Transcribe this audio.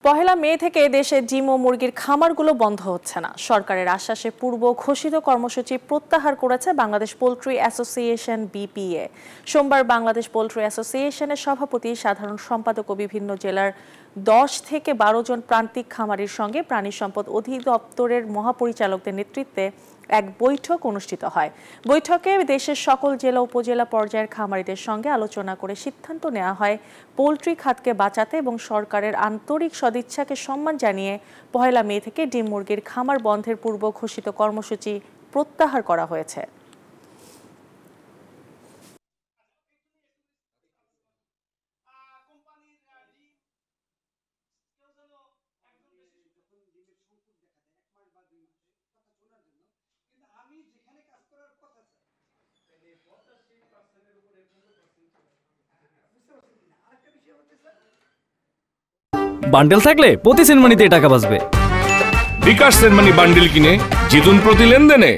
পহেলা মে থেকে দেশে ডিম ও মুরগির খামারগুলো বন্ধ হচ্ছে না। সরকারের আশ্বাসে পূর্ব ঘোষিত কর্মসূচি প্রত্যাহার করেছে বাংলাদেশ পোল্ট্রি অ্যাসোসিয়েশন বিপিএ। সোমবার বাংলাদেশ পোল্ট্রি অ্যাসোসিয়েশনের সভাপতি, সাধারণ সম্পাদক ও বিভিন্ন জেলার 10 থেকে 12 জন প্রান্তিক খামারির সঙ্গে প্রাণী সম্পদ অধিদপ্তরের মহাপরিচালকদের নেতৃত্বে এক বৈঠক অনুষ্ঠিত হয়। বৈঠকে দেশের সকল জেলা উপজেলা পর্যায়ের খামারিদের সঙ্গে আলোচনা করে সিদ্ধান্ত নেওয়া হয় পোল্ট্রি খাতকে বাঁচাতে এবং সরকারের আন্তরিক সদিচ্ছাকে সম্মান জানিয়ে পহেলা মে থেকে ডিম মুরগির খামার বন্ধের পূর্ব ঘোষিত কর্মসূচি প্রত্যাহার করা হয়েছে। বান্ডেল থাকলে প্রতি সেনমানিতে টাকা বাঁচবে। বিকাশ সেনমানি বান্ডেল কিনে জিতুন প্রতি লেনদেনে।